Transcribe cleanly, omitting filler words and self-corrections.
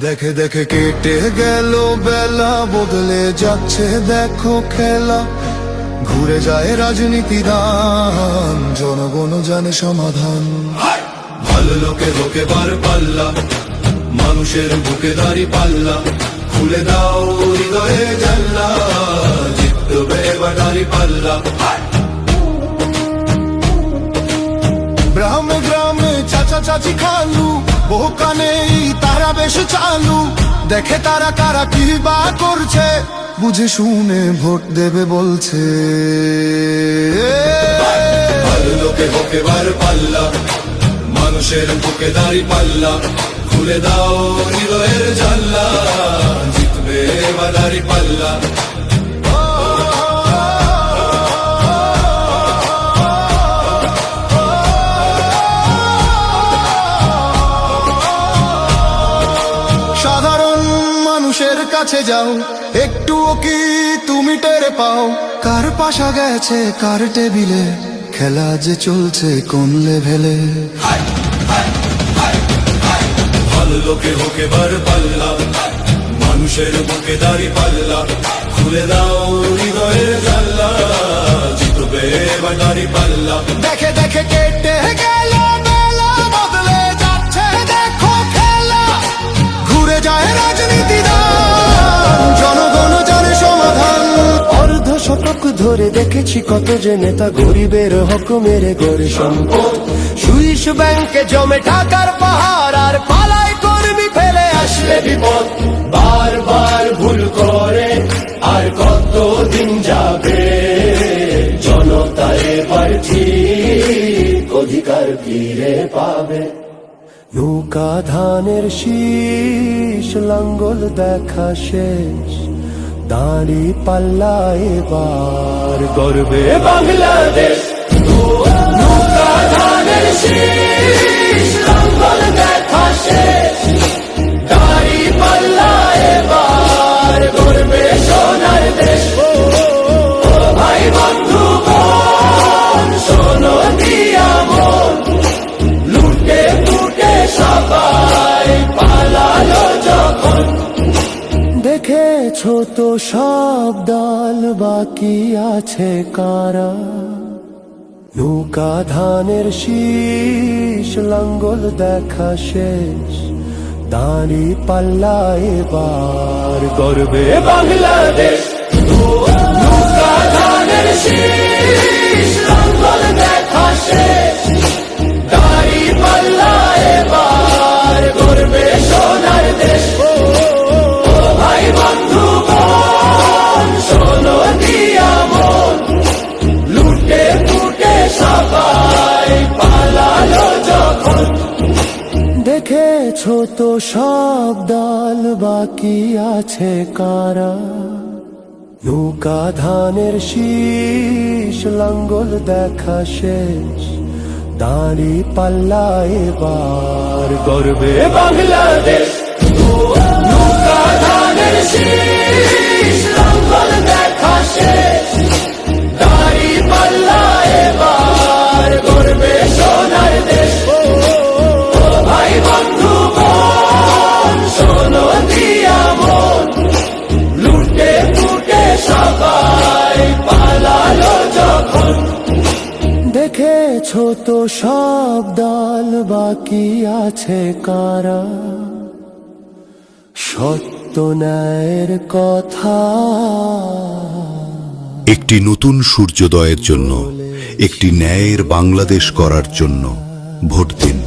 দেখে দেখে কেটে গেল বেলা, বদলে যাচ্ছে দেখো খেলা। ঘুরে যায় রাজনীতি দান, জনগণ জানে সমাধান। ভালো লোকে লোকে বার পাল্লা, মানুষের বুকে দাঁড়ি পাল্লা। খুলে দাও হৃদয়ে জানলা, জিতবে এবার দাঁড়ি পাল্লা। গ্রামে গ্রামে চাচা চাচি খালু, বহু কানে তারা বেশ চালু। দেখে তারা কারা কি বা করছে, বুঝে শুনে ভোট দেবে বলছে। ভালো লোকে হোকে বার পাল্লা, মানুষের বুকে দাঁড়ি পাল্লা। খুলে দাও হৃদয়ের জানলা, জিতবে এবার দাঁড়ি পাল্লা। সাধারণ মানুষের কাছে যাও, একটুও কি তুমি টের পাও? কার পাশা গেছে কার টেবিলে, খেলা যে চলছে কোন লেভেলে। ভালো লোকে হোকে বার পাল্লা, মানুষের বুকে দাঁড়ি পাল্লা। খুলে দাও হৃদয়ের জানলা, জিতবে এবার দাঁড়ি পাল্লা। দেখে দেখে কেটে গেল বেলা, বদলে যাচ্ছে দেখো খেলা। ঘুরে যায় রাজনীতি দান, জনগণ জানে সমাধান। অর্ধ শতক ধরে দেখেছি কত যে নেতা গরিবের হক মেরে গড়ে সম্পদ। সুইস ব্যাংকে জমে টাকার পাহাড়, আর পালায় কর্মী ফেলে আসলে বিপদ। বারবার ভুল করে আর কতদিন যাবে, জনতা এবার ঠিক অধিকার ফিরে পাবে। নৌকা ধানের শীষ, লাঙ্গল দেখা শেষ, দাঁড়ি পাল্লা এবার গর্বে বাংলাদেশ। নৌকা ধানের শীষ, লাঙ্গল দেখা শেষ, দাঁড়ি পাল্লা এবার গর্বে সোনার দেশ। ও ভাই বন্ধু বোন, শোনো দিয়া মন, লুটে ফুটে সবাই পালালো যখন। দেখেছো তো সব দল, বাকি আছে কারা? নৌকা ধানের শীষ, লাঙ্গল দেখা শেষ, দাঁড়ি পাল্লা এবার গর্বে বাংলাদেশ। নৌকা ধানের শীষ, লাঙ্গল দেখা শেষ, দাঁড়ি পাল্লা এবার গর্বে সোনার দেশ। ভাই বন্ধু বোন, শোনো দিয়া মন, লুটে ফুটে সবাই পালালো যখন। দেখেছো তো সব দল, বাকি আছে কারা? নৌকা ধানের শীষ, লাঙ্গল দেখা শেষ, দাঁড়ি পাল্লা এবার গর্বে বাংলাদেশ। নৌকা ধানের শীষ, লাঙ্গল দেখা শেষ, দাঁড়ি পাল্লা এবার গর্বে সোনার দেশ। ভাই বন্ধু বোন, শোনো দিয়া মন, লুটে ফুটে সবাই পালালো যখন। দেখেছো তো সব দল, বাকি আছে কারা? সত্য ন্যায়ের কথা। একটি নতুন সূর্যোদয়ের জন্য, একটি ন্যায়ের বাংলাদেশ করার জন্য ভোট দিন।